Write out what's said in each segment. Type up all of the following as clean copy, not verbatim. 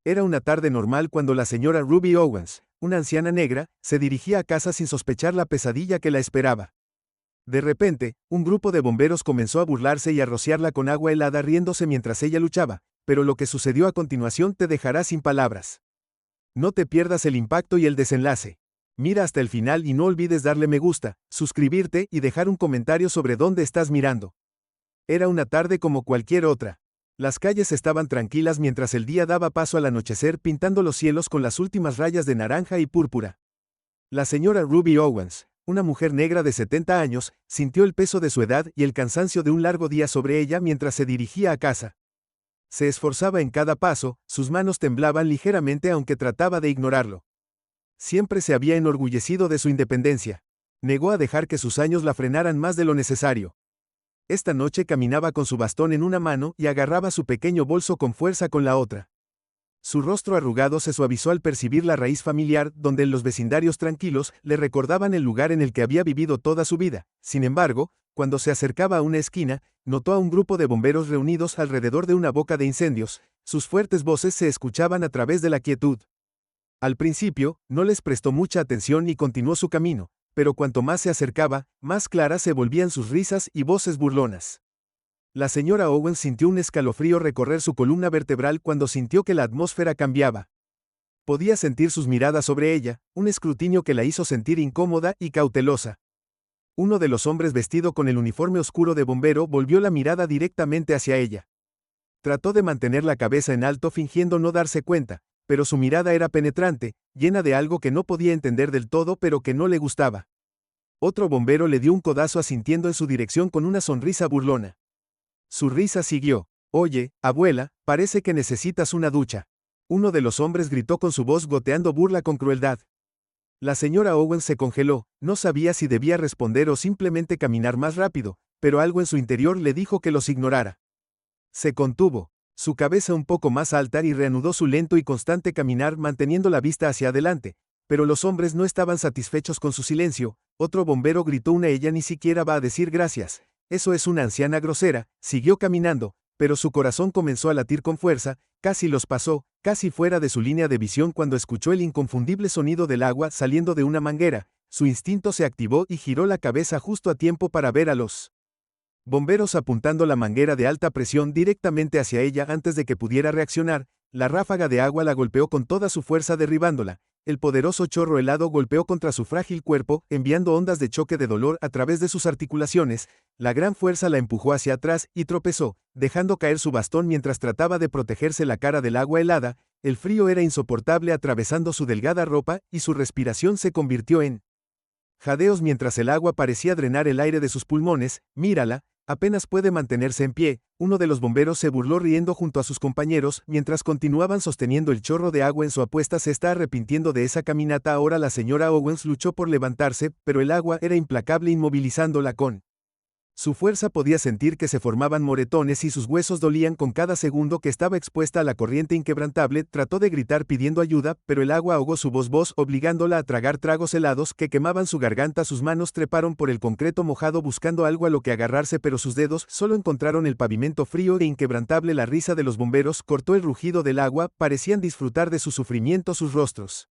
Era una tarde normal cuando la señora Ruby Owens, una anciana negra, se dirigía a casa sin sospechar la pesadilla que la esperaba. De repente, un grupo de bomberos comenzó a burlarse y a rociarla con agua helada riéndose mientras ella luchaba, pero lo que sucedió a continuación te dejará sin palabras. No te pierdas el impacto y el desenlace. Mira hasta el final y no olvides darle me gusta, suscribirte y dejar un comentario sobre dónde estás mirando. Era una tarde como cualquier otra. Las calles estaban tranquilas mientras el día daba paso al anochecer pintando los cielos con las últimas rayas de naranja y púrpura. La señora Ruby Owens, una mujer negra de 70 años, sintió el peso de su edad y el cansancio de un largo día sobre ella mientras se dirigía a casa. Se esforzaba en cada paso, sus manos temblaban ligeramente aunque trataba de ignorarlo. Siempre se había enorgullecido de su independencia. Negó a dejar que sus años la frenaran más de lo necesario. Esta noche caminaba con su bastón en una mano y agarraba su pequeño bolso con fuerza con la otra. Su rostro arrugado se suavizó al percibir la raíz familiar donde en los vecindarios tranquilos le recordaban el lugar en el que había vivido toda su vida. Sin embargo, cuando se acercaba a una esquina, notó a un grupo de bomberos reunidos alrededor de una boca de incendios. Sus fuertes voces se escuchaban a través de la quietud. Al principio, no les prestó mucha atención y continuó su camino, pero cuanto más se acercaba, más claras se volvían sus risas y voces burlonas. La señora Owens sintió un escalofrío recorrer su columna vertebral cuando sintió que la atmósfera cambiaba. Podía sentir sus miradas sobre ella, un escrutinio que la hizo sentir incómoda y cautelosa. Uno de los hombres vestido con el uniforme oscuro de bombero volvió la mirada directamente hacia ella. Trató de mantener la cabeza en alto fingiendo no darse cuenta, pero su mirada era penetrante, llena de algo que no podía entender del todo pero que no le gustaba. Otro bombero le dio un codazo asintiendo en su dirección con una sonrisa burlona. Su risa siguió. «Oye, abuela, parece que necesitas una ducha». Uno de los hombres gritó con su voz goteando burla con crueldad. La señora Owens se congeló, no sabía si debía responder o simplemente caminar más rápido, pero algo en su interior le dijo que los ignorara. Se contuvo, su cabeza un poco más alta y reanudó su lento y constante caminar manteniendo la vista hacia adelante, pero los hombres no estaban satisfechos con su silencio. Otro bombero gritó ella ni siquiera va a decir gracias. Eso es una anciana grosera. Siguió caminando, pero su corazón comenzó a latir con fuerza, casi los pasó, casi fuera de su línea de visión cuando escuchó el inconfundible sonido del agua saliendo de una manguera. Su instinto se activó y giró la cabeza justo a tiempo para ver a los bomberos apuntando la manguera de alta presión directamente hacia ella antes de que pudiera reaccionar. La ráfaga de agua la golpeó con toda su fuerza derribándola. El poderoso chorro helado golpeó contra su frágil cuerpo, enviando ondas de choque de dolor a través de sus articulaciones. La gran fuerza la empujó hacia atrás y tropezó, dejando caer su bastón mientras trataba de protegerse la cara del agua helada. El frío era insoportable atravesando su delgada ropa y su respiración se convirtió en jadeos mientras el agua parecía drenar el aire de sus pulmones. «Mírala, apenas puede mantenerse en pie». Uno de los bomberos se burló riendo junto a sus compañeros mientras continuaban sosteniendo el chorro de agua en su apuesta. «Se está arrepintiendo de esa caminata ahora». La señora Owens luchó por levantarse, pero el agua era implacable inmovilizándola con su fuerza. Podía sentir que se formaban moretones y sus huesos dolían con cada segundo que estaba expuesta a la corriente inquebrantable. Trató de gritar pidiendo ayuda, pero el agua ahogó su voz, obligándola a tragar tragos helados que quemaban su garganta. Sus manos treparon por el concreto mojado buscando algo a lo que agarrarse, pero sus dedos solo encontraron el pavimento frío e inquebrantable. La risa de los bomberos cortó el rugido del agua, parecían disfrutar de su sufrimiento sus rostros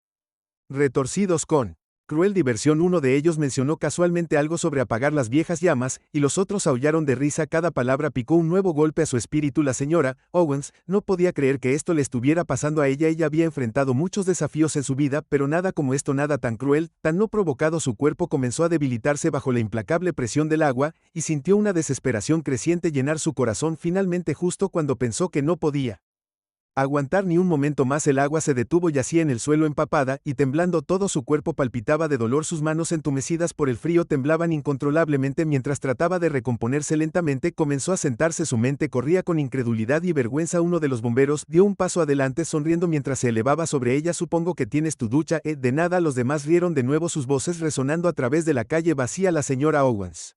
retorcidos con cruel diversión. Uno de ellos mencionó casualmente algo sobre apagar las viejas llamas, y los otros aullaron de risa. Cada palabra picó un nuevo golpe a su espíritu. La señora Owens no podía creer que esto le estuviera pasando a ella. Ella había enfrentado muchos desafíos en su vida, pero nada como esto, nada tan cruel, tan no provocado. Su cuerpo comenzó a debilitarse bajo la implacable presión del agua, y sintió una desesperación creciente llenar su corazón. Finalmente, justo cuando pensó que no podía aguantar ni un momento más, el agua se detuvo. Yacía en el suelo empapada y temblando, todo su cuerpo palpitaba de dolor. Sus manos entumecidas por el frío temblaban incontrolablemente mientras trataba de recomponerse lentamente. Comenzó a sentarse, su mente corría con incredulidad y vergüenza. Uno de los bomberos dio un paso adelante sonriendo mientras se elevaba sobre ella. «Supongo que tienes tu ducha». De nada». Los demás rieron de nuevo, sus voces resonando a través de la calle vacía. La señora Owens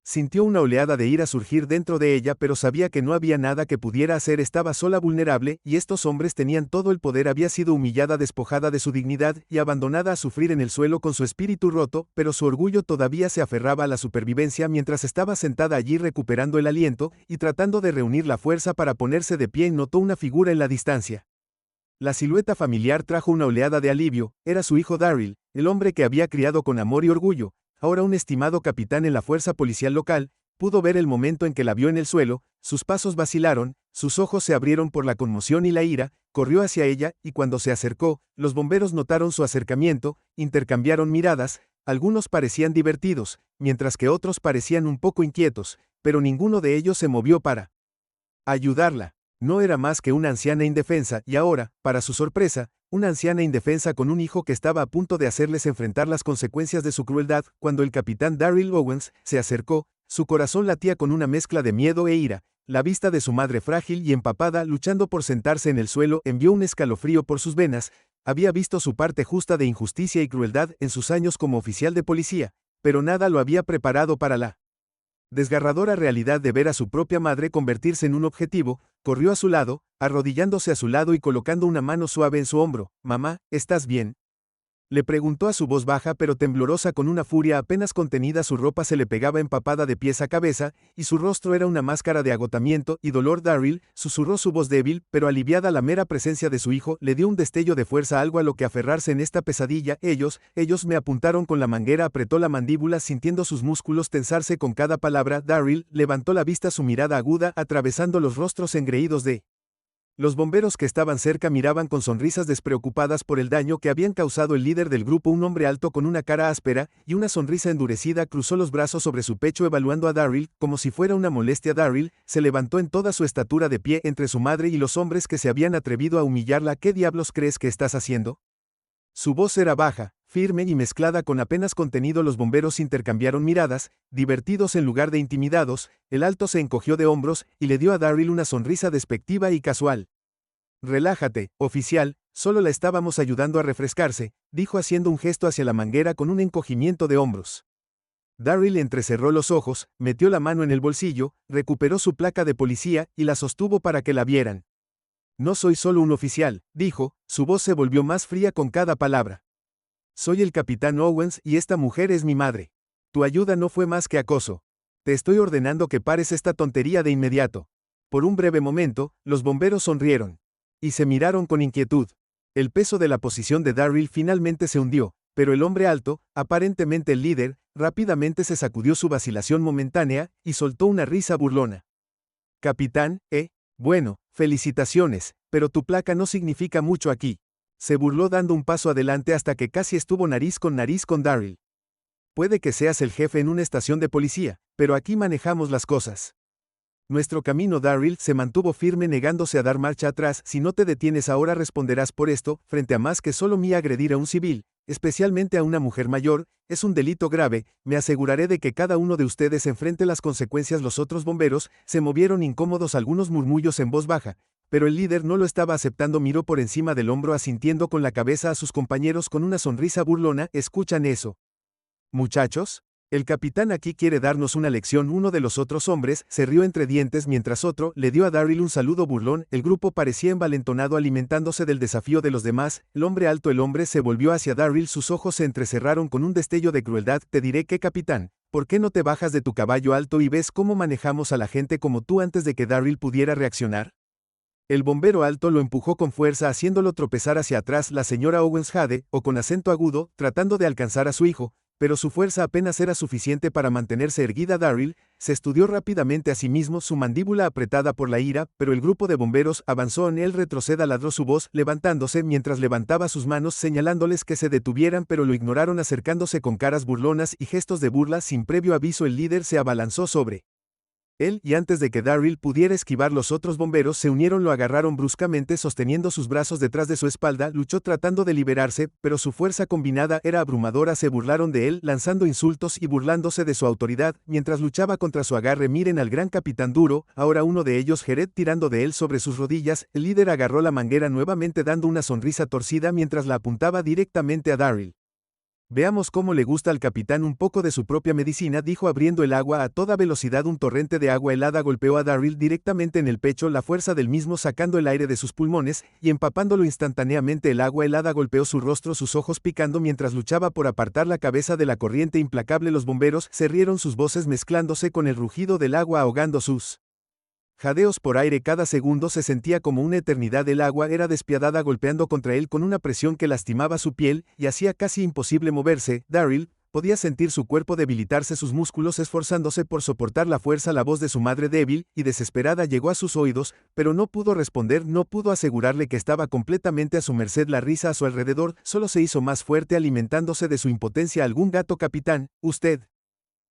sintió una oleada de ira surgir dentro de ella, pero sabía que no había nada que pudiera hacer. Estaba sola, vulnerable, y estos hombres tenían todo el poder. Había sido humillada, despojada de su dignidad y abandonada a sufrir en el suelo con su espíritu roto, pero su orgullo todavía se aferraba a la supervivencia. Mientras estaba sentada allí recuperando el aliento y tratando de reunir la fuerza para ponerse de pie, notó una figura en la distancia. La silueta familiar trajo una oleada de alivio. Era su hijo Daryl, el hombre que había criado con amor y orgullo, ahora un estimado capitán en la fuerza policial local. Pudo ver el momento en que la vio en el suelo, sus pasos vacilaron, sus ojos se abrieron por la conmoción y la ira, corrió hacia ella, y cuando se acercó, los bomberos notaron su acercamiento, intercambiaron miradas, algunos parecían divertidos, mientras que otros parecían un poco inquietos, pero ninguno de ellos se movió para ayudarla. No era más que una anciana indefensa, y ahora, para su sorpresa, una anciana indefensa con un hijo que estaba a punto de hacerles enfrentar las consecuencias de su crueldad. Cuando el capitán Daryl Owens se acercó, su corazón latía con una mezcla de miedo e ira. La vista de su madre frágil y empapada luchando por sentarse en el suelo envió un escalofrío por sus venas. Había visto su parte justa de injusticia y crueldad en sus años como oficial de policía, pero nada lo había preparado para la desgarradora realidad de ver a su propia madre convertirse en un objetivo. Corrió a su lado, arrodillándose a su lado y colocando una mano suave en su hombro. «Mamá, ¿estás bien?», le preguntó a su voz baja pero temblorosa. Con una furia apenas contenida su ropa se le pegaba empapada de pies a cabeza, y su rostro era una máscara de agotamiento y dolor. «Daryl», susurró su voz débil, pero aliviada. La mera presencia de su hijo le dio un destello de fuerza, algo a lo que aferrarse en esta pesadilla. Ellos me apuntaron con la manguera. Apretó la mandíbula sintiendo sus músculos tensarse con cada palabra. Daryl levantó la vista, su mirada aguda atravesando los rostros engreídos de los bomberos que estaban cerca. Miraban con sonrisas despreocupadas por el daño que habían causado el líder del grupo, un hombre alto con una cara áspera y una sonrisa endurecida. Cruzó los brazos sobre su pecho evaluando a Daryl como si fuera una molestia. Daryl se levantó en toda su estatura de pie entre su madre y los hombres que se habían atrevido a humillarla. «¿Qué diablos crees que estás haciendo?». Su voz era baja, firme y mezclada con apenas contenido. Los bomberos intercambiaron miradas, divertidos en lugar de intimidados. El alto se encogió de hombros y le dio a Daryl una sonrisa despectiva y casual. «Relájate, oficial, solo la estábamos ayudando a refrescarse», dijo haciendo un gesto hacia la manguera con un encogimiento de hombros. Daryl entrecerró los ojos, metió la mano en el bolsillo, recuperó su placa de policía y la sostuvo para que la vieran. «No soy solo un oficial», dijo, su voz se volvió más fría con cada palabra. «Soy el capitán Owens y esta mujer es mi madre. Tu ayuda no fue más que acoso. Te estoy ordenando que pares esta tontería de inmediato». Por un breve momento, los bomberos sonrieron y se miraron con inquietud. El peso de la posición de Daryl finalmente se hundió, pero el hombre alto, aparentemente el líder, rápidamente se sacudió su vacilación momentánea y soltó una risa burlona. «Capitán, bueno, felicitaciones, pero tu placa no significa mucho aquí», se burló dando un paso adelante hasta que casi estuvo nariz con Daryl. «Puede que seas el jefe en una estación de policía, pero aquí manejamos las cosas. Nuestro camino». Daryl se mantuvo firme negándose a dar marcha atrás. «Si no te detienes ahora responderás por esto, frente a más que solo mí. Agredir a un civil, especialmente a una mujer mayor, es un delito grave. Me aseguraré de que cada uno de ustedes enfrente las consecuencias». Los otros bomberos se movieron incómodos, algunos murmullos en voz baja, pero el líder no lo estaba aceptando. Miró por encima del hombro asintiendo con la cabeza a sus compañeros con una sonrisa burlona. «¿Escuchan eso, muchachos? El capitán aquí quiere darnos una lección». Uno de los otros hombres se rió entre dientes mientras otro le dio a Daryl un saludo burlón. El grupo parecía envalentonado, alimentándose del desafío de los demás. El hombre se volvió hacia Daryl, sus ojos se entrecerraron con un destello de crueldad. «Te diré que, capitán, ¿por qué no te bajas de tu caballo alto y ves cómo manejamos a la gente como tú?» Antes de que Daryl pudiera reaccionar, el bombero alto lo empujó con fuerza haciéndolo tropezar hacia atrás. La señora Owens jadeó con acento agudo, tratando de alcanzar a su hijo, pero su fuerza apenas era suficiente para mantenerse erguida. Daryl se estudió rápidamente a sí mismo, su mandíbula apretada por la ira, pero el grupo de bomberos avanzó en él. «Retroceda», ladró su voz, levantándose mientras levantaba sus manos señalándoles que se detuvieran, pero lo ignoraron acercándose con caras burlonas y gestos de burla. Sin previo aviso el líder se abalanzó sobre él, y antes de que Daryl pudiera esquivar, los otros bomberos se unieron. Lo agarraron bruscamente sosteniendo sus brazos detrás de su espalda. Luchó tratando de liberarse, pero su fuerza combinada era abrumadora. Se burlaron de él, lanzando insultos y burlándose de su autoridad, mientras luchaba contra su agarre. «Miren al gran capitán duro», ahora uno de ellos, Jared, tirando de él sobre sus rodillas. El líder agarró la manguera nuevamente dando una sonrisa torcida mientras la apuntaba directamente a Daryl. «Veamos cómo le gusta al capitán un poco de su propia medicina», dijo abriendo el agua a toda velocidad. Un torrente de agua helada golpeó a Daryl directamente en el pecho, la fuerza del mismo sacando el aire de sus pulmones y empapándolo instantáneamente. El agua helada golpeó su rostro, sus ojos picando mientras luchaba por apartar la cabeza de la corriente implacable. Los bomberos se rieron, sus voces mezclándose con el rugido del agua ahogando sus Jadeos por aire cada segundo, se sentía como una eternidad. El agua era despiadada, golpeando contra él con una presión que lastimaba su piel y hacía casi imposible moverse. Daryl podía sentir su cuerpo debilitarse, sus músculos esforzándose por soportar la fuerza. La voz de su madre, débil y desesperada, llegó a sus oídos, pero no pudo responder, no pudo asegurarle que estaba completamente a su merced. La risa a su alrededor solo se hizo más fuerte, alimentándose de su impotencia. ¿Algún gato, capitán? Usted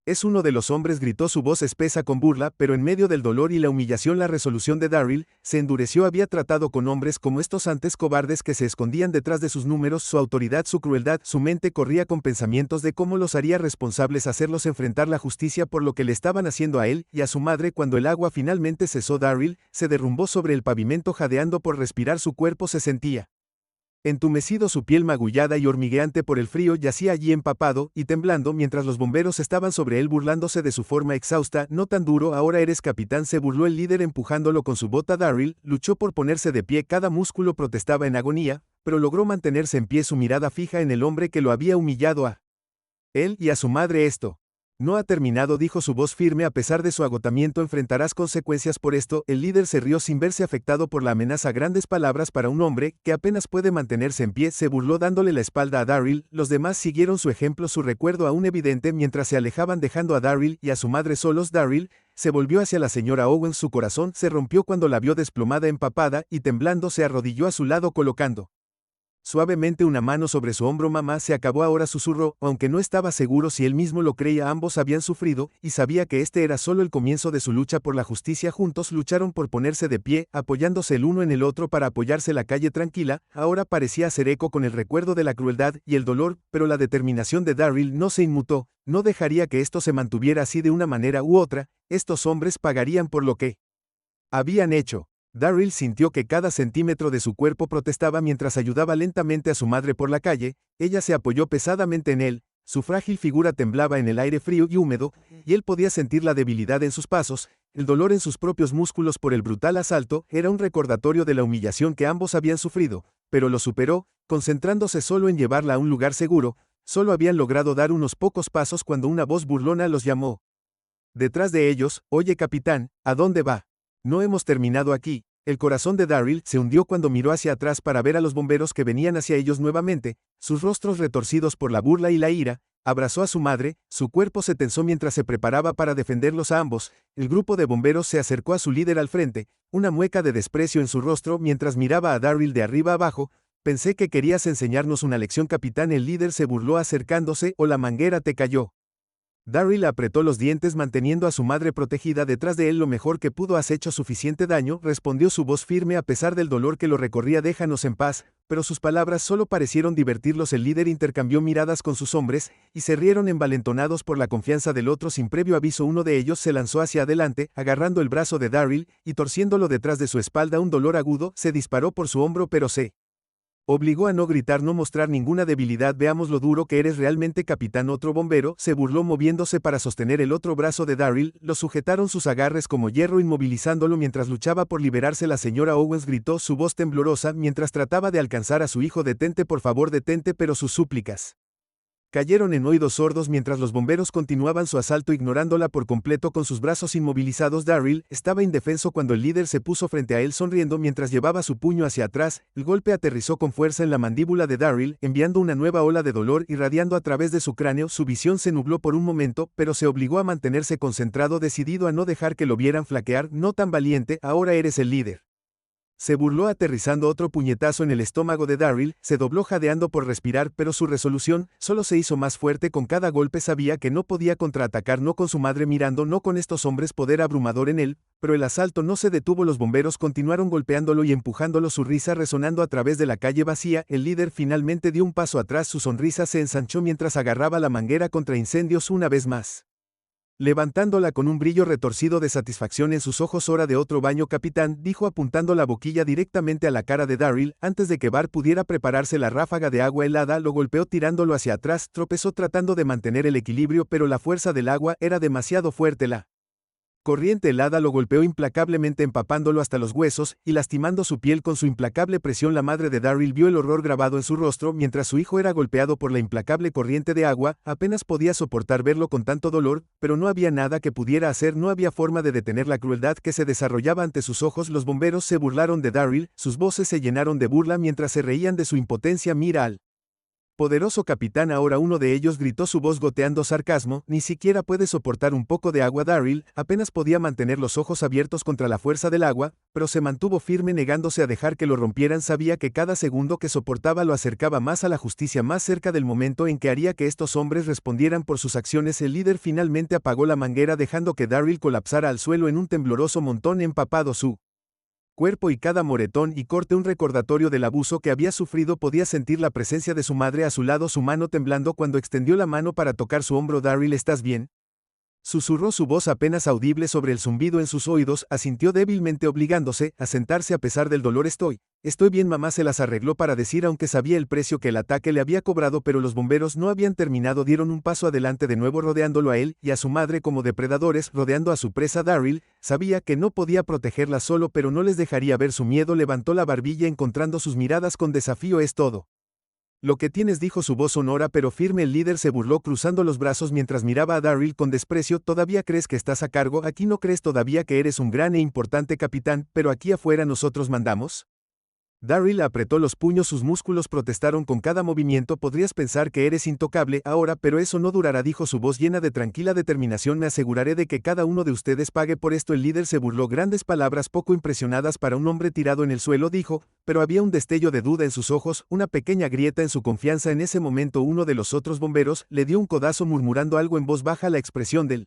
es uno de los hombres, gritó, su voz espesa con burla, pero en medio del dolor y la humillación la resolución de Daryl se endureció. Había tratado con hombres como estos antes, cobardes que se escondían detrás de sus números, su autoridad, su crueldad. Su mente corría con pensamientos de cómo los haría responsables, hacerlos enfrentar la justicia por lo que le estaban haciendo a él y a su madre. Cuando el agua finalmente cesó, Daryl se derrumbó sobre el pavimento, jadeando por respirar. Su cuerpo se sentía entumecido, su piel magullada y hormigueante por el frío, yacía allí empapado y temblando mientras los bomberos estaban sobre él, burlándose de su forma exhausta. No tan duro, ahora eres capitán, se burló el líder empujándolo con su bota. Daryl luchó por ponerse de pie, cada músculo protestaba en agonía, pero logró mantenerse en pie, su mirada fija en el hombre que lo había humillado a él y a su madre. Esto no ha terminado, dijo, su voz firme. A pesar de su agotamiento, enfrentarás consecuencias por esto. El líder se rió sin verse afectado por la amenaza. Grandes palabras para un hombre que apenas puede mantenerse en pie, se burló dándole la espalda a Daryl. Los demás siguieron su ejemplo, su recuerdo aún evidente mientras se alejaban, dejando a Daryl y a su madre solos. Daryl se volvió hacia la señora Owens, su corazón se rompió cuando la vio desplomada, empapada y temblando. Se arrodilló a su lado, colocando suavemente una mano sobre su hombro. Mamá, se acabó ahora, susurró, aunque no estaba seguro si él mismo lo creía. Ambos habían sufrido, y sabía que este era solo el comienzo de su lucha por la justicia. Juntos lucharon por ponerse de pie, apoyándose el uno en el otro para apoyarse. La calle tranquila ahora parecía hacer eco con el recuerdo de la crueldad y el dolor, pero la determinación de Daryl no se inmutó. No dejaría que esto se mantuviera así de una manera u otra. Estos hombres pagarían por lo que habían hecho. Daryl sintió que cada centímetro de su cuerpo protestaba mientras ayudaba lentamente a su madre por la calle. Ella se apoyó pesadamente en él, su frágil figura temblaba en el aire frío y húmedo, y él podía sentir la debilidad en sus pasos, el dolor en sus propios músculos por el brutal asalto. Era un recordatorio de la humillación que ambos habían sufrido, pero lo superó, concentrándose solo en llevarla a un lugar seguro. Solo habían logrado dar unos pocos pasos cuando una voz burlona los llamó detrás de ellos. Oye, capitán, ¿a dónde va? No hemos terminado aquí. El corazón de Daryl se hundió cuando miró hacia atrás para ver a los bomberos que venían hacia ellos nuevamente, sus rostros retorcidos por la burla y la ira. Abrazó a su madre, su cuerpo se tensó mientras se preparaba para defenderlos a ambos. El grupo de bomberos se acercó a su líder al frente, una mueca de desprecio en su rostro mientras miraba a Daryl de arriba abajo. Pensé que querías enseñarnos una lección, capitán. El líder se burló acercándose. ¿O la manguera te cayó? Daryl apretó los dientes manteniendo a su madre protegida detrás de él. Lo mejor que pudo. Has hecho suficiente daño, respondió su voz firme a pesar del dolor que lo recorría. Déjanos en paz, pero sus palabras solo parecieron divertirlos. El líder intercambió miradas con sus hombres, y se rieron envalentonados por la confianza del otro. Sin previo aviso, uno de ellos se lanzó hacia adelante, agarrando el brazo de Daryl, y torciéndolo detrás de su espalda. Un dolor agudo se disparó por su hombro, pero se obligó a no gritar, no mostrar ninguna debilidad. Veamos lo duro que eres realmente, capitán. Otro bombero se burló moviéndose para sostener el otro brazo de Daryl. Lo sujetaron sus agarres como hierro, inmovilizándolo mientras luchaba por liberarse. La señora Owens gritó, su voz temblorosa, mientras trataba de alcanzar a su hijo. Detente, por favor, detente, pero sus súplicas cayeron en oídos sordos mientras los bomberos continuaban su asalto, ignorándola por completo con sus brazos inmovilizados. Daryl estaba indefenso cuando el líder se puso frente a él sonriendo mientras llevaba su puño hacia atrás. El golpe aterrizó con fuerza en la mandíbula de Daryl, enviando una nueva ola de dolor irradiando a través de su cráneo. Su visión se nubló por un momento, pero se obligó a mantenerse concentrado, decidido a no dejar que lo vieran flaquear. No tan valiente, ahora eres el líder. Se burló aterrizando otro puñetazo en el estómago de Daryl. Se dobló jadeando por respirar, pero su resolución solo se hizo más fuerte con cada golpe. Sabía que no podía contraatacar, no con su madre mirando, no con estos hombres, poder abrumador en él, pero el asalto no se detuvo. Los bomberos continuaron golpeándolo y empujándolo, su risa resonando a través de la calle vacía. El líder finalmente dio un paso atrás, su sonrisa se ensanchó mientras agarraba la manguera contra incendios una vez más, levantándola con un brillo retorcido de satisfacción en sus ojos. Hora de otro baño, capitán, dijo apuntando la boquilla directamente a la cara de Daryl. Antes de que Bart pudiera prepararse, la ráfaga de agua helada lo golpeó tirándolo hacia atrás. Tropezó tratando de mantener el equilibrio, pero la fuerza del agua era demasiado fuerte. La corriente helada lo golpeó implacablemente empapándolo hasta los huesos y lastimando su piel con su implacable presión. La madre de Daryl vio el horror grabado en su rostro mientras su hijo era golpeado por la implacable corriente de agua. Apenas podía soportar verlo con tanto dolor, pero no había nada que pudiera hacer, no había forma de detener la crueldad que se desarrollaba ante sus ojos. Los bomberos se burlaron de Daryl, sus voces se llenaron de burla mientras se reían de su impotencia. Mira al poderoso capitán ahora, uno de ellos gritó, su voz goteando sarcasmo, ni siquiera puede soportar un poco de agua. Daryl apenas podía mantener los ojos abiertos contra la fuerza del agua, pero se mantuvo firme negándose a dejar que lo rompieran. Sabía que cada segundo que soportaba lo acercaba más a la justicia, más cerca del momento en que haría que estos hombres respondieran por sus acciones. El líder finalmente apagó la manguera dejando que Daryl colapsara al suelo en un tembloroso montón empapado. Su cuerpo y cada moretón y corte un recordatorio del abuso que había sufrido. Podía sentir la presencia de su madre a su lado, su mano temblando cuando extendió la mano para tocar su hombro. Daryl, ¿estás bien?, susurró, su voz apenas audible sobre el zumbido en sus oídos. Asintió débilmente obligándose a sentarse a pesar del dolor. Estoy bien, mamá, se las arregló para decir, aunque sabía el precio que el ataque le había cobrado. Pero los bomberos no habían terminado, dieron un paso adelante de nuevo rodeándolo a él y a su madre como depredadores rodeando a su presa. Daryl sabía que no podía protegerla solo, pero no les dejaría ver su miedo. Levantó la barbilla encontrando sus miradas con desafío. Es todo lo que tienes, dijo, su voz sonora pero firme. El líder se burló cruzando los brazos mientras miraba a Daryl con desprecio. ¿Todavía crees que estás a cargo aquí? ¿No crees todavía que eres un gran e importante capitán, pero aquí afuera nosotros mandamos? Daryl apretó los puños, sus músculos protestaron con cada movimiento. Podrías pensar que eres intocable ahora, pero eso no durará, dijo, su voz llena de tranquila determinación. Me aseguraré de que cada uno de ustedes pague por esto. El líder se burló, grandes palabras poco impresionadas para un hombre tirado en el suelo, dijo, pero había un destello de duda en sus ojos, una pequeña grieta en su confianza. En ese momento uno de los otros bomberos le dio un codazo murmurando algo en voz baja. La expresión del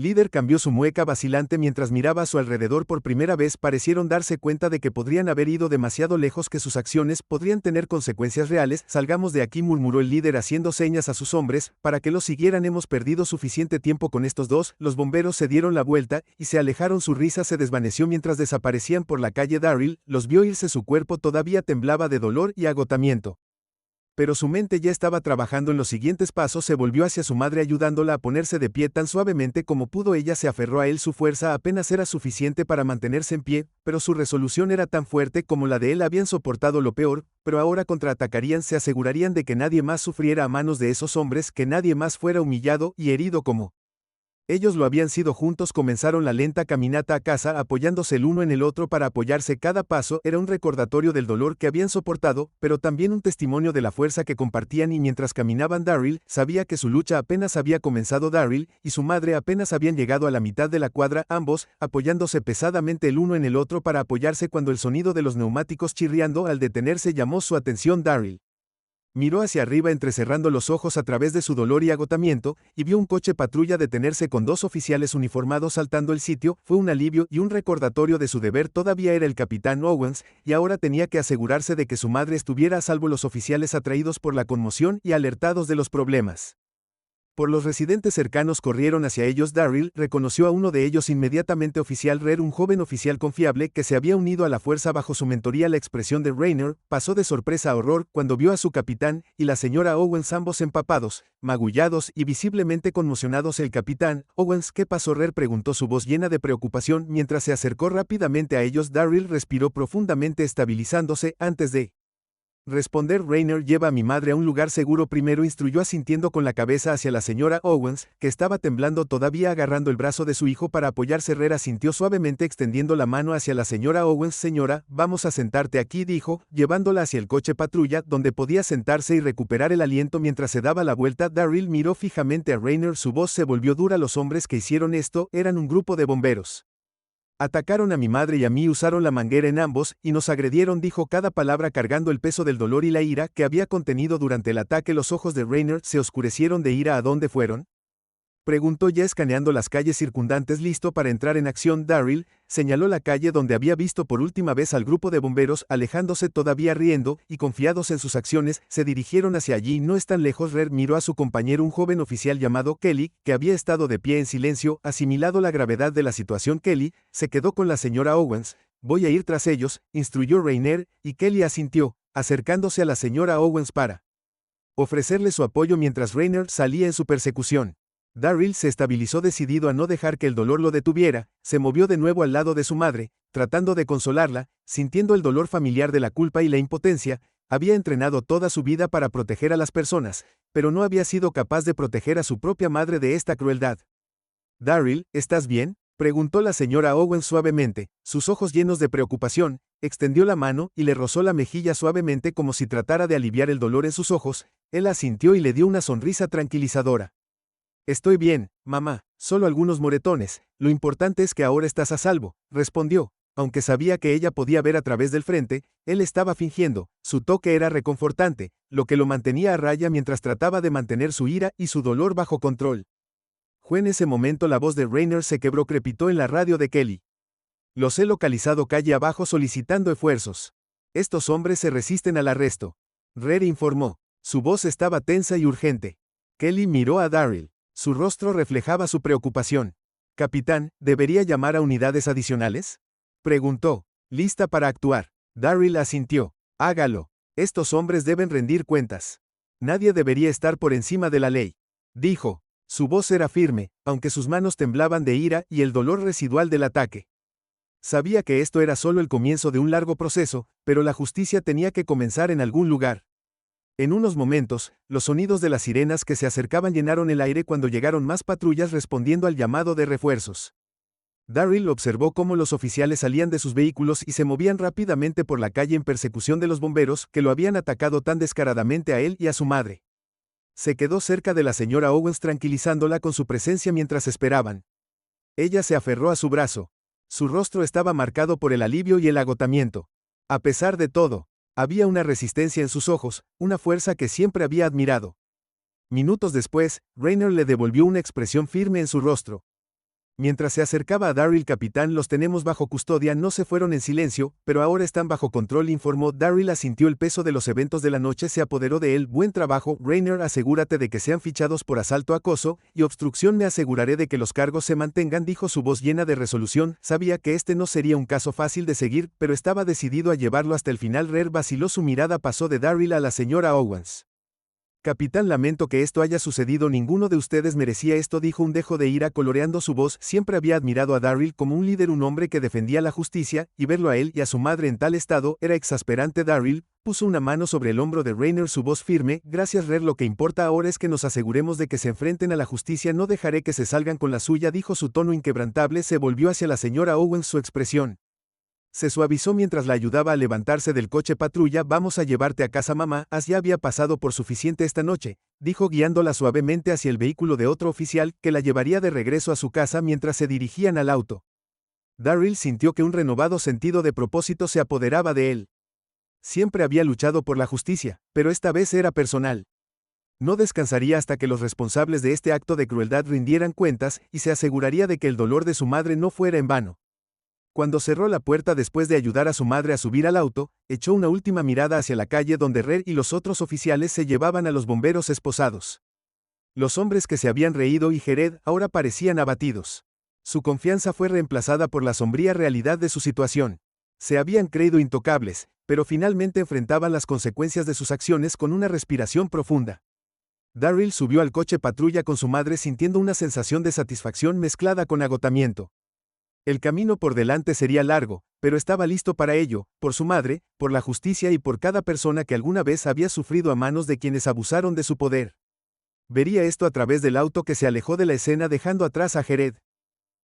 líder cambió, su mueca vacilante mientras miraba a su alrededor por primera vez. Parecieron darse cuenta de que podrían haber ido demasiado lejos, que sus acciones podrían tener consecuencias reales. Salgamos de aquí, murmuró el líder haciendo señas a sus hombres para que lo siguieran. Hemos perdido suficiente tiempo con estos dos. Los bomberos se dieron la vuelta y se alejaron. Su risa se desvaneció mientras desaparecían por la calle. Daryl los vio irse, su cuerpo todavía temblaba de dolor y agotamiento, pero su mente ya estaba trabajando en los siguientes pasos. Se volvió hacia su madre ayudándola a ponerse de pie tan suavemente como pudo. Ella se aferró a él, su fuerza apenas era suficiente para mantenerse en pie, pero su resolución era tan fuerte como la de él. Habían soportado lo peor, pero ahora contraatacarían. Se asegurarían de que nadie más sufriera a manos de esos hombres, que nadie más fuera humillado y herido como ellos lo habían sido. Juntos comenzaron la lenta caminata a casa, apoyándose el uno en el otro para apoyarse. Cada paso era un recordatorio del dolor que habían soportado, pero también un testimonio de la fuerza que compartían. Y mientras caminaban, Daryl sabía que su lucha apenas había comenzado. Daryl y su madre apenas habían llegado a la mitad de la cuadra, ambos apoyándose pesadamente el uno en el otro para apoyarse, cuando el sonido de los neumáticos chirriando al detenerse llamó su atención. Daryl miró hacia arriba entrecerrando los ojos a través de su dolor y agotamiento, y vio un coche patrulla detenerse con dos oficiales uniformados saltando el sitio. Fue un alivio y un recordatorio de su deber. Todavía era el capitán Owens, y ahora tenía que asegurarse de que su madre estuviera a salvo. Los oficiales, atraídos por la conmoción y alertados de los problemas por los residentes cercanos, corrieron hacia ellos. Daryl reconoció a uno de ellos inmediatamente, oficial Reer, un joven oficial confiable que se había unido a la fuerza bajo su mentoría. La expresión de Raynor pasó de sorpresa a horror cuando vio a su capitán y la señora Owens, ambos empapados, magullados y visiblemente conmocionados. El capitán Owens, ¿qué pasó, Reer?, preguntó, su voz llena de preocupación mientras se acercó rápidamente a ellos. Daryl respiró profundamente, estabilizándose antes de responder. Raynor, lleva a mi madre a un lugar seguro primero, instruyó asintiendo con la cabeza hacia la señora Owens, que estaba temblando todavía, agarrando el brazo de su hijo para apoyarse. Reer asintió suavemente extendiendo la mano hacia la señora Owens. Señora, vamos a sentarte aquí, dijo, llevándola hacia el coche patrulla, donde podía sentarse y recuperar el aliento mientras se daba la vuelta. Daryl miró fijamente a Raynor, su voz se volvió dura. Los hombres que hicieron esto eran un grupo de bomberos. Atacaron a mi madre y a mí, usaron la manguera en ambos, y nos agredieron, dijo, cada palabra cargando el peso del dolor y la ira que había contenido durante el ataque. Los ojos de Raynor se oscurecieron de ira. ¿A dónde fueron?, preguntó, ya escaneando las calles circundantes listo para entrar en acción. Daryl señaló la calle donde había visto por última vez al grupo de bomberos, alejándose todavía riendo y confiados en sus acciones. Se dirigieron hacia allí. No están lejos. Reer miró a su compañero, un joven oficial llamado Kelly, que había estado de pie en silencio, asimilado la gravedad de la situación. Kelly se quedó con la señora Owens. Voy a ir tras ellos, instruyó Raynor, y Kelly asintió, acercándose a la señora Owens para ofrecerle su apoyo mientras Raynor salía en su persecución. Darryl se estabilizó decidido a no dejar que el dolor lo detuviera, se movió de nuevo al lado de su madre, tratando de consolarla, sintiendo el dolor familiar de la culpa y la impotencia. Había entrenado toda su vida para proteger a las personas, pero no había sido capaz de proteger a su propia madre de esta crueldad. «Darryl, ¿estás bien?», preguntó la señora Owens suavemente, sus ojos llenos de preocupación. Extendió la mano y le rozó la mejilla suavemente como si tratara de aliviar el dolor en sus ojos. Él asintió y le dio una sonrisa tranquilizadora. «Estoy bien, mamá, solo algunos moretones, lo importante es que ahora estás a salvo», respondió. Aunque sabía que ella podía ver a través del frente, él estaba fingiendo. Su toque era reconfortante, lo que lo mantenía a raya mientras trataba de mantener su ira y su dolor bajo control. Fue en ese momento la voz de Raynor se quebró, crepitó en la radio de Kelly. «Los he localizado calle abajo solicitando esfuerzos. Estos hombres se resisten al arresto», Red informó. Su voz estaba tensa y urgente. Kelly miró a Darryl. Su rostro reflejaba su preocupación. «Capitán, ¿debería llamar a unidades adicionales?», preguntó. «Lista para actuar». Darryl asintió. «Hágalo. Estos hombres deben rendir cuentas. Nadie debería estar por encima de la ley», dijo. Su voz era firme, aunque sus manos temblaban de ira y el dolor residual del ataque. Sabía que esto era solo el comienzo de un largo proceso, pero la justicia tenía que comenzar en algún lugar. En unos momentos, los sonidos de las sirenas que se acercaban llenaron el aire cuando llegaron más patrullas respondiendo al llamado de refuerzos. Darryl observó cómo los oficiales salían de sus vehículos y se movían rápidamente por la calle en persecución de los bomberos que lo habían atacado tan descaradamente a él y a su madre. Se quedó cerca de la señora Owens tranquilizándola con su presencia mientras esperaban. Ella se aferró a su brazo. Su rostro estaba marcado por el alivio y el agotamiento. A pesar de todo, había una resistencia en sus ojos, una fuerza que siempre había admirado. Minutos después, Raynor le devolvió una expresión firme en su rostro. Mientras se acercaba a Darryl: «Capitán, los tenemos bajo custodia». «No se fueron en silencio, pero ahora están bajo control», informó. Darryl asintió. El peso de los eventos de la noche se apoderó de él. «Buen trabajo, Raynor. Asegúrate de que sean fichados por asalto, acoso y obstrucción». «Me aseguraré de que los cargos se mantengan», dijo, su voz llena de resolución. Sabía que este no sería un caso fácil de seguir, pero estaba decidido a llevarlo hasta el final. Rer vaciló. Su mirada pasó de Darryl a la señora Owens. «Capitán, lamento que esto haya sucedido. Ninguno de ustedes merecía esto», dijo, un dejo de ira coloreando su voz. Siempre había admirado a Darryl como un líder, un hombre que defendía la justicia, y verlo a él y a su madre en tal estado era exasperante. Darryl puso una mano sobre el hombro de Raynor, su voz firme. «Gracias, Red. Lo que importa ahora es que nos aseguremos de que se enfrenten a la justicia. No dejaré que se salgan con la suya», dijo, su tono inquebrantable. Se volvió hacia la señora Owens. Su expresión se suavizó mientras la ayudaba a levantarse del coche patrulla. «Vamos a llevarte a casa, mamá. Ya había pasado por suficiente esta noche», dijo, guiándola suavemente hacia el vehículo de otro oficial que la llevaría de regreso a su casa mientras se dirigían al auto. Darryl sintió que un renovado sentido de propósito se apoderaba de él. Siempre había luchado por la justicia, pero esta vez era personal. No descansaría hasta que los responsables de este acto de crueldad rindieran cuentas y se aseguraría de que el dolor de su madre no fuera en vano. Cuando cerró la puerta después de ayudar a su madre a subir al auto, echó una última mirada hacia la calle donde Red y los otros oficiales se llevaban a los bomberos esposados. Los hombres que se habían reído y Jared ahora parecían abatidos. Su confianza fue reemplazada por la sombría realidad de su situación. Se habían creído intocables, pero finalmente enfrentaban las consecuencias de sus acciones con una respiración profunda. Darryl subió al coche patrulla con su madre sintiendo una sensación de satisfacción mezclada con agotamiento. El camino por delante sería largo, pero estaba listo para ello, por su madre, por la justicia y por cada persona que alguna vez había sufrido a manos de quienes abusaron de su poder. Vería esto a través del auto que se alejó de la escena dejando atrás a Jared.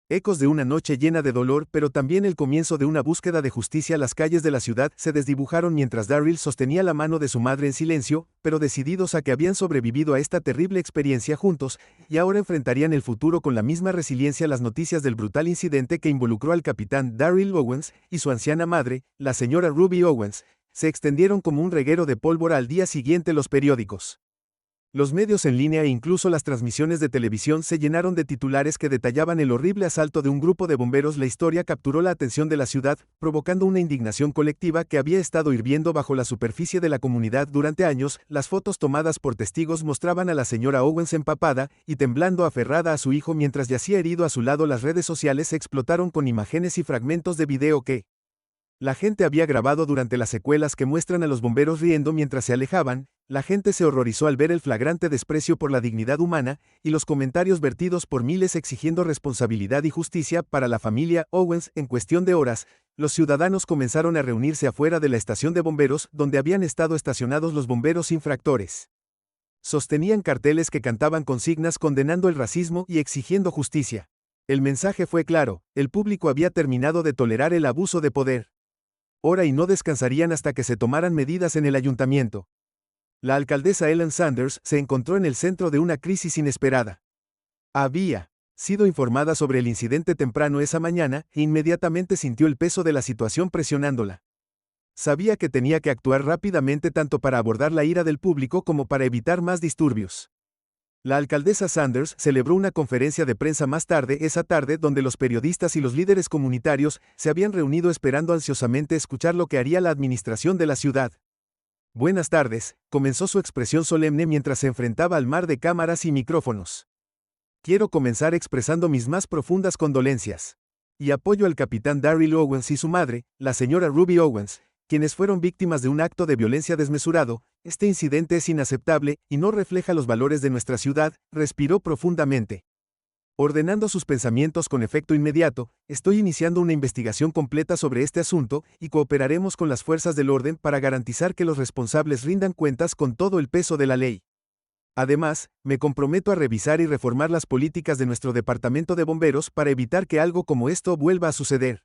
Ecos de una noche llena de dolor, pero también el comienzo de una búsqueda de justicia. Las calles de la ciudad se desdibujaron mientras Darryl sostenía la mano de su madre en silencio, pero decididos a que habían sobrevivido a esta terrible experiencia juntos, y ahora enfrentarían el futuro con la misma resiliencia. Las noticias del brutal incidente que involucró al capitán Darryl Owens y su anciana madre, la señora Ruby Owens, se extendieron como un reguero de pólvora. Al día siguiente los periódicos, los medios en línea e incluso las transmisiones de televisión se llenaron de titulares que detallaban el horrible asalto de un grupo de bomberos. La historia capturó la atención de la ciudad, provocando una indignación colectiva que había estado hirviendo bajo la superficie de la comunidad durante años. Las fotos tomadas por testigos mostraban a la señora Owens empapada y temblando, aferrada a su hijo mientras yacía herido a su lado. Las redes sociales se explotaron con imágenes y fragmentos de video que la gente había grabado durante las secuelas que muestran a los bomberos riendo mientras se alejaban, La gente se horrorizó al ver el flagrante desprecio por la dignidad humana y los comentarios vertidos por miles exigiendo responsabilidad y justicia para la familia Owens. En cuestión de horas, los ciudadanos comenzaron a reunirse afuera de la estación de bomberos donde habían estado estacionados los bomberos infractores. Sostenían carteles que cantaban consignas condenando el racismo y exigiendo justicia. El mensaje fue claro: el público había terminado de tolerar el abuso de poder. Ahora y no descansarían hasta que se tomaran medidas en el ayuntamiento. La alcaldesa Ellen Sanders se encontró en el centro de una crisis inesperada. Había sido informada sobre el incidente temprano esa mañana e inmediatamente sintió el peso de la situación presionándola. Sabía que tenía que actuar rápidamente tanto para abordar la ira del público como para evitar más disturbios. La alcaldesa Sanders celebró una conferencia de prensa más tarde esa tarde donde los periodistas y los líderes comunitarios se habían reunido esperando ansiosamente escuchar lo que haría la administración de la ciudad. Buenas tardes, comenzó su expresión solemne mientras se enfrentaba al mar de cámaras y micrófonos. Quiero comenzar expresando mis más profundas condolencias y apoyo al capitán Darryl Owens y su madre, la señora Ruby Owens, quienes fueron víctimas de un acto de violencia desmesurado. Este incidente es inaceptable y no refleja los valores de nuestra ciudad. Respiró profundamente. Ordenando sus pensamientos con efecto inmediato, estoy iniciando una investigación completa sobre este asunto y cooperaremos con las fuerzas del orden para garantizar que los responsables rindan cuentas con todo el peso de la ley. Además, me comprometo a revisar y reformar las políticas de nuestro departamento de bomberos para evitar que algo como esto vuelva a suceder.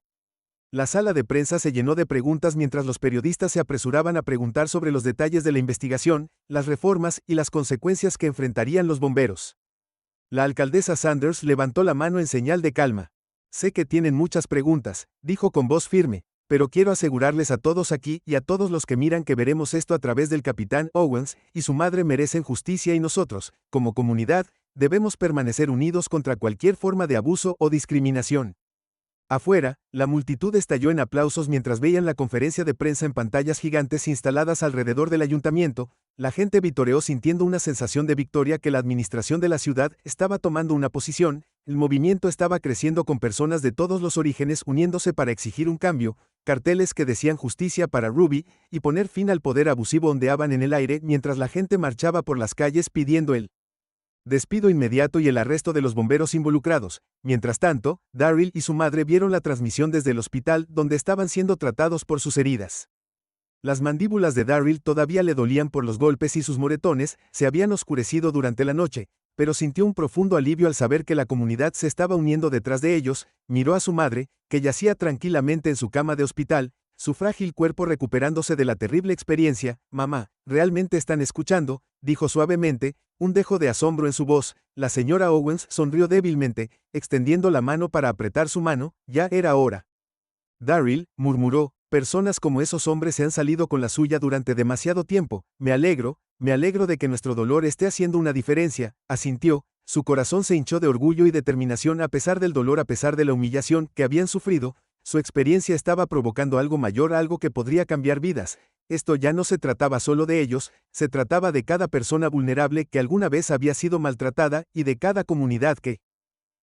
La sala de prensa se llenó de preguntas mientras los periodistas se apresuraban a preguntar sobre los detalles de la investigación, las reformas y las consecuencias que enfrentarían los bomberos. La alcaldesa Sanders levantó la mano en señal de calma. Sé que tienen muchas preguntas, dijo con voz firme, pero quiero asegurarles a todos aquí y a todos los que miran que veremos esto a través del capitán Owens y su madre merecen justicia y nosotros, como comunidad, debemos permanecer unidos contra cualquier forma de abuso o discriminación. Afuera, la multitud estalló en aplausos mientras veían la conferencia de prensa en pantallas gigantes instaladas alrededor del ayuntamiento. La gente vitoreó sintiendo una sensación de victoria que la administración de la ciudad estaba tomando una posición. El movimiento estaba creciendo con personas de todos los orígenes uniéndose para exigir un cambio. Carteles que decían justicia para Ruby y poner fin al poder abusivo ondeaban en el aire mientras la gente marchaba por las calles pidiendo el despido inmediato y el arresto de los bomberos involucrados. Mientras tanto, Darryl y su madre vieron la transmisión desde el hospital donde estaban siendo tratados por sus heridas. Las mandíbulas de Darryl todavía le dolían por los golpes y sus moretones se habían oscurecido durante la noche, pero sintió un profundo alivio al saber que la comunidad se estaba uniendo detrás de ellos. Miró a su madre, que yacía tranquilamente en su cama de hospital, su frágil cuerpo recuperándose de la terrible experiencia. Mamá, ¿realmente están escuchando?, dijo suavemente, un dejo de asombro en su voz. La señora Owens sonrió débilmente, extendiendo la mano para apretar su mano. Ya era hora. Darryl, murmuró, personas como esos hombres se han salido con la suya durante demasiado tiempo. Me alegro de que nuestro dolor esté haciendo una diferencia, asintió. Su corazón se hinchó de orgullo y determinación a pesar del dolor, a pesar de la humillación que habían sufrido. Su experiencia estaba provocando algo mayor, algo que podría cambiar vidas. Esto ya no se trataba solo de ellos, se trataba de cada persona vulnerable que alguna vez había sido maltratada y de cada comunidad que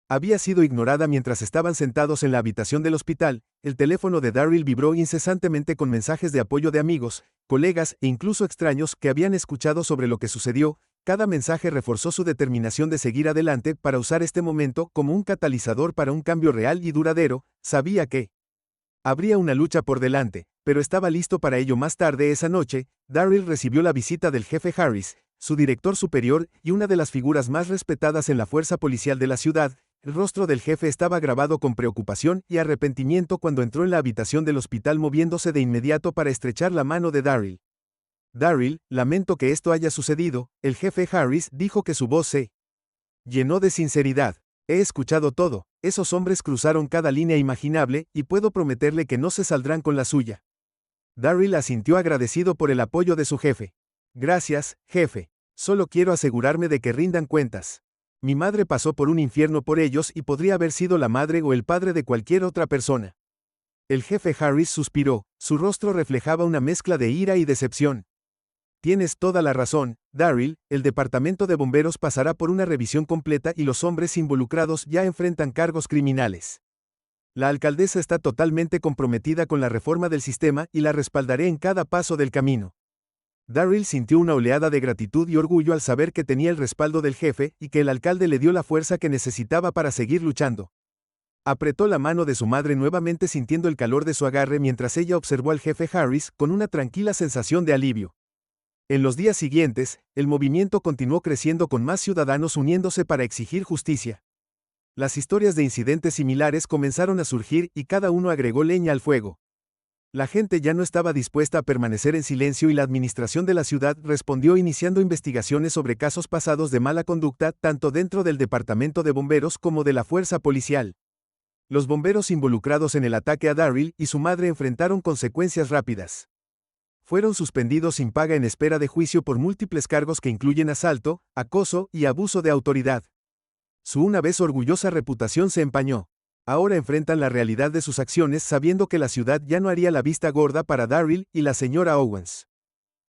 había sido ignorada. Mientras estaban sentados en la habitación del hospital, el teléfono de Darryl vibró incesantemente con mensajes de apoyo de amigos, colegas e incluso extraños que habían escuchado sobre lo que sucedió. Cada mensaje reforzó su determinación de seguir adelante para usar este momento como un catalizador para un cambio real y duradero. Sabía que habría una lucha por delante, pero estaba listo para ello. Más tarde esa noche, Darryl recibió la visita del jefe Harris, su director superior y una de las figuras más respetadas en la fuerza policial de la ciudad. El rostro del jefe estaba grabado con preocupación y arrepentimiento cuando entró en la habitación del hospital, moviéndose de inmediato para estrechar la mano de Darryl. Darryl, lamento que esto haya sucedido, el jefe Harris dijo, que su voz se llenó de sinceridad. He escuchado todo, esos hombres cruzaron cada línea imaginable y puedo prometerle que no se saldrán con la suya. Darryl asintió agradecido por el apoyo de su jefe. Gracias, jefe. Solo quiero asegurarme de que rindan cuentas. Mi madre pasó por un infierno por ellos y podría haber sido la madre o el padre de cualquier otra persona. El jefe Harris suspiró, su rostro reflejaba una mezcla de ira y decepción. Tienes toda la razón, Darryl, el departamento de bomberos pasará por una revisión completa y los hombres involucrados ya enfrentan cargos criminales. La alcaldesa está totalmente comprometida con la reforma del sistema y la respaldaré en cada paso del camino. Darryl sintió una oleada de gratitud y orgullo al saber que tenía el respaldo del jefe y que el alcalde le dio la fuerza que necesitaba para seguir luchando. Apretó la mano de su madre nuevamente sintiendo el calor de su agarre mientras ella observó al jefe Harris con una tranquila sensación de alivio. En los días siguientes, el movimiento continuó creciendo con más ciudadanos uniéndose para exigir justicia. Las historias de incidentes similares comenzaron a surgir y cada uno agregó leña al fuego. La gente ya no estaba dispuesta a permanecer en silencio y la administración de la ciudad respondió iniciando investigaciones sobre casos pasados de mala conducta tanto dentro del departamento de bomberos como de la fuerza policial. Los bomberos involucrados en el ataque a Darryl y su madre enfrentaron consecuencias rápidas. Fueron suspendidos sin paga en espera de juicio por múltiples cargos que incluyen asalto, acoso y abuso de autoridad. Su una vez orgullosa reputación se empañó. Ahora enfrentan la realidad de sus acciones sabiendo que la ciudad ya no haría la vista gorda para Darryl y la señora Owens.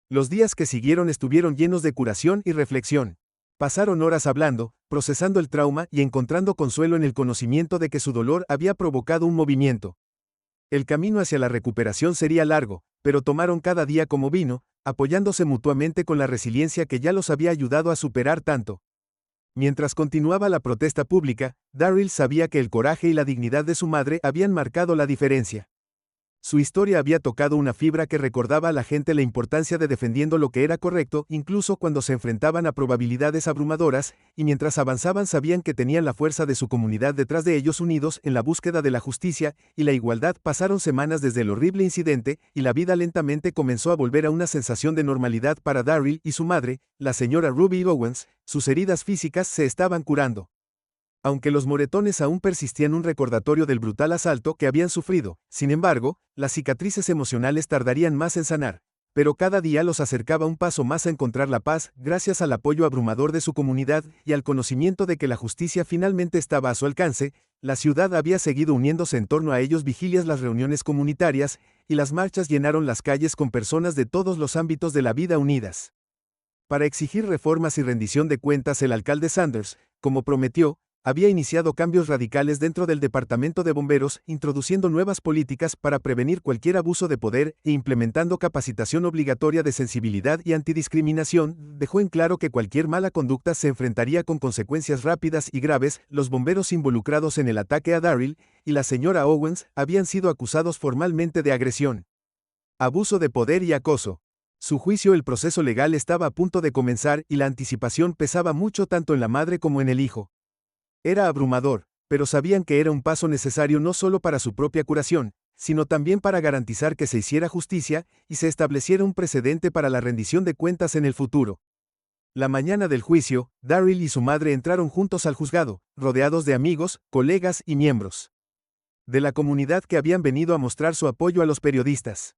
Los días que siguieron estuvieron llenos de curación y reflexión. Pasaron horas hablando, procesando el trauma y encontrando consuelo en el conocimiento de que su dolor había provocado un movimiento. El camino hacia la recuperación sería largo, pero tomaron cada día como vino, apoyándose mutuamente con la resiliencia que ya los había ayudado a superar tanto. Mientras continuaba la protesta pública, Darryl sabía que el coraje y la dignidad de su madre habían marcado la diferencia. Su historia había tocado una fibra que recordaba a la gente la importancia de defendiendo lo que era correcto, incluso cuando se enfrentaban a probabilidades abrumadoras, y mientras avanzaban sabían que tenían la fuerza de su comunidad detrás de ellos unidos en la búsqueda de la justicia y la igualdad. Pasaron semanas desde el horrible incidente, y la vida lentamente comenzó a volver a una sensación de normalidad para Darryl y su madre, la señora Ruby Owens. Sus heridas físicas se estaban curando. Aunque los moretones aún persistían, un recordatorio del brutal asalto que habían sufrido. Sin embargo, las cicatrices emocionales tardarían más en sanar, pero cada día los acercaba un paso más a encontrar la paz, gracias al apoyo abrumador de su comunidad y al conocimiento de que la justicia finalmente estaba a su alcance. La ciudad había seguido uniéndose en torno a ellos, vigilias, las reuniones comunitarias y las marchas llenaron las calles con personas de todos los ámbitos de la vida unidas. Para exigir reformas y rendición de cuentas, el alcalde Sanders, como prometió, había iniciado cambios radicales dentro del departamento de bomberos, introduciendo nuevas políticas para prevenir cualquier abuso de poder e implementando capacitación obligatoria de sensibilidad y antidiscriminación. Dejó en claro que cualquier mala conducta se enfrentaría con consecuencias rápidas y graves. Los bomberos involucrados en el ataque a Darryl y la señora Owens habían sido acusados formalmente de agresión, abuso de poder y acoso. Su juicio, el proceso legal estaba a punto de comenzar y la anticipación pesaba mucho tanto en la madre como en el hijo. Era abrumador, pero sabían que era un paso necesario no solo para su propia curación, sino también para garantizar que se hiciera justicia y se estableciera un precedente para la rendición de cuentas en el futuro. La mañana del juicio, Darryl y su madre entraron juntos al juzgado, rodeados de amigos, colegas y miembros de la comunidad que habían venido a mostrar su apoyo a los periodistas.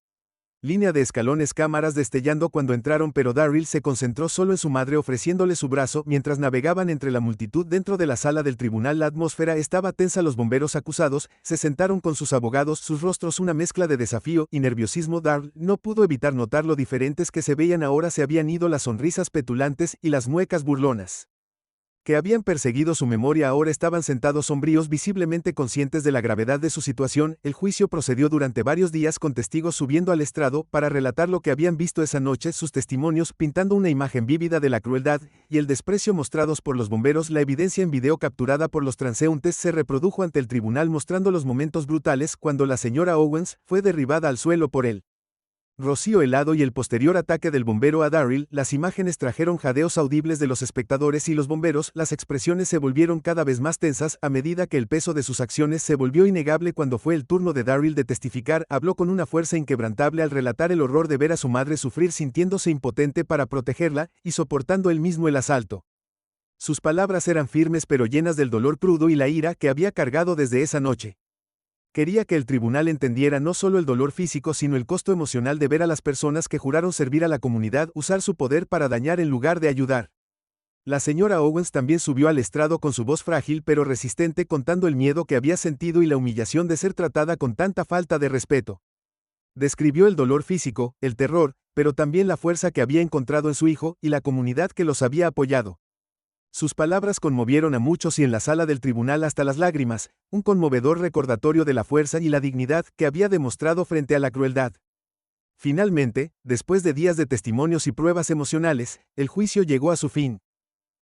Línea de escalones, cámaras destellando cuando entraron, pero Darryl se concentró solo en su madre ofreciéndole su brazo mientras navegaban entre la multitud dentro de la sala del tribunal. La atmósfera estaba tensa. Los bomberos acusados se sentaron con sus abogados, sus rostros una mezcla de desafío y nerviosismo. Darryl no pudo evitar notar lo diferentes que se veían ahora. Se habían ido las sonrisas petulantes y las muecas burlonas que habían perseguido su memoria. Ahora estaban sentados sombríos, visiblemente conscientes de la gravedad de su situación. El juicio procedió durante varios días con testigos subiendo al estrado para relatar lo que habían visto esa noche, sus testimonios pintando una imagen vívida de la crueldad y el desprecio mostrados por los bomberos. La evidencia en video capturada por los transeúntes se reprodujo ante el tribunal mostrando los momentos brutales cuando la señora Owens fue derribada al suelo por él rocío helado y el posterior ataque del bombero a Darryl. Las imágenes trajeron jadeos audibles de los espectadores y los bomberos. Las expresiones se volvieron cada vez más tensas a medida que el peso de sus acciones se volvió innegable. Cuando fue el turno de Darryl de testificar, habló con una fuerza inquebrantable al relatar el horror de ver a su madre sufrir, sintiéndose impotente para protegerla y soportando él mismo el asalto. Sus palabras eran firmes pero llenas del dolor crudo y la ira que había cargado desde esa noche. Quería que el tribunal entendiera no solo el dolor físico sino el costo emocional de ver a las personas que juraron servir a la comunidad usar su poder para dañar en lugar de ayudar. La señora Owens también subió al estrado con su voz frágil pero resistente, contando el miedo que había sentido y la humillación de ser tratada con tanta falta de respeto. Describió el dolor físico, el terror, pero también la fuerza que había encontrado en su hijo y la comunidad que los había apoyado. Sus palabras conmovieron a muchos y en la sala del tribunal hasta las lágrimas, un conmovedor recordatorio de la fuerza y la dignidad que había demostrado frente a la crueldad. Finalmente, después de días de testimonios y pruebas emocionales, el juicio llegó a su fin.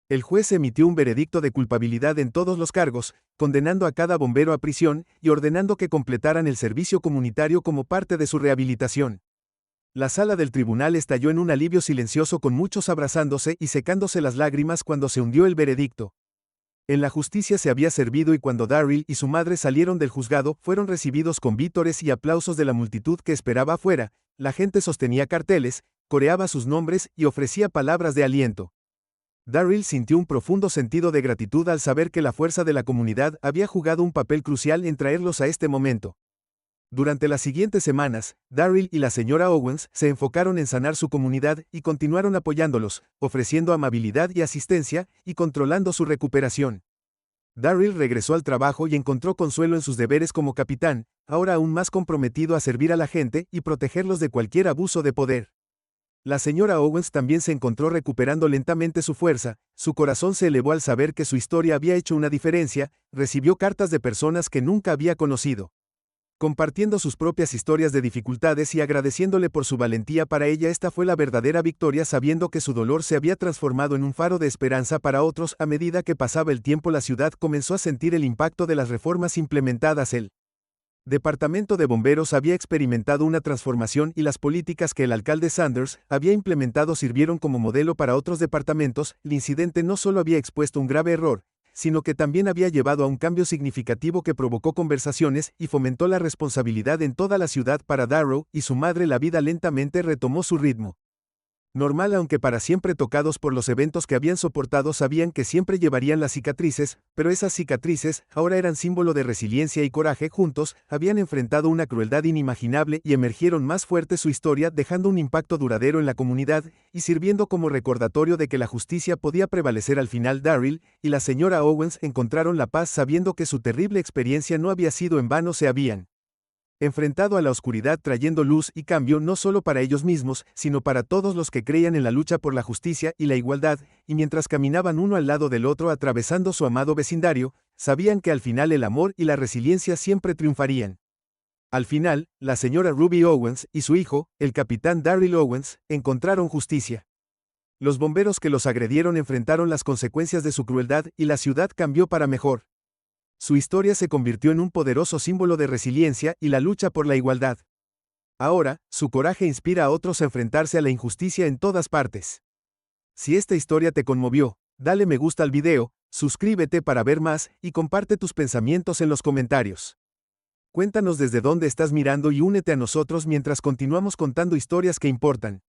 El juez emitió un veredicto de culpabilidad en todos los cargos, condenando a cada bombero a prisión y ordenando que completaran el servicio comunitario como parte de su rehabilitación. La sala del tribunal estalló en un alivio silencioso con muchos abrazándose y secándose las lágrimas cuando se hundió el veredicto. En la justicia se había servido y cuando Darryl y su madre salieron del juzgado fueron recibidos con vítores y aplausos de la multitud que esperaba afuera, la gente sostenía carteles, coreaba sus nombres y ofrecía palabras de aliento. Darryl sintió un profundo sentido de gratitud al saber que la fuerza de la comunidad había jugado un papel crucial en traerlos a este momento. Durante las siguientes semanas, Darryl y la señora Owens se enfocaron en sanar su comunidad y continuaron apoyándolos, ofreciendo amabilidad y asistencia, y controlando su recuperación. Darryl regresó al trabajo y encontró consuelo en sus deberes como capitán, ahora aún más comprometido a servir a la gente y protegerlos de cualquier abuso de poder. La señora Owens también se encontró recuperando lentamente su fuerza, su corazón se elevó al saber que su historia había hecho una diferencia, recibió cartas de personas que nunca había conocido, compartiendo sus propias historias de dificultades y agradeciéndole por su valentía. Para ella esta fue la verdadera victoria, sabiendo que su dolor se había transformado en un faro de esperanza para otros. A medida que pasaba el tiempo, la ciudad comenzó a sentir el impacto de las reformas implementadas. El Departamento de Bomberos había experimentado una transformación y las políticas que el alcalde Sanders había implementado sirvieron como modelo para otros departamentos. El incidente no solo había expuesto un grave error, sino que también había llevado a un cambio significativo que provocó conversaciones y fomentó la responsabilidad en toda la ciudad. Para Darrow y su madre la vida lentamente retomó su ritmo normal, aunque para siempre tocados por los eventos que habían soportado. Sabían que siempre llevarían las cicatrices, pero esas cicatrices ahora eran símbolo de resiliencia y coraje. Juntos, habían enfrentado una crueldad inimaginable y emergieron más fuertes. Su historia dejando un impacto duradero en la comunidad y sirviendo como recordatorio de que la justicia podía prevalecer. Al final, Darryl y la señora Owens encontraron la paz sabiendo que su terrible experiencia no había sido en vano. Se habían enfrentado a la oscuridad trayendo luz y cambio no solo para ellos mismos, sino para todos los que creían en la lucha por la justicia y la igualdad, y mientras caminaban uno al lado del otro atravesando su amado vecindario, sabían que al final el amor y la resiliencia siempre triunfarían. Al final, la señora Ruby Owens y su hijo, el capitán Darryl Owens, encontraron justicia. Los bomberos que los agredieron enfrentaron las consecuencias de su crueldad y la ciudad cambió para mejor. Su historia se convirtió en un poderoso símbolo de resiliencia y la lucha por la igualdad. Ahora, su coraje inspira a otros a enfrentarse a la injusticia en todas partes. Si esta historia te conmovió, dale me gusta al video, suscríbete para ver más y comparte tus pensamientos en los comentarios. Cuéntanos desde dónde estás mirando y únete a nosotros mientras continuamos contando historias que importan.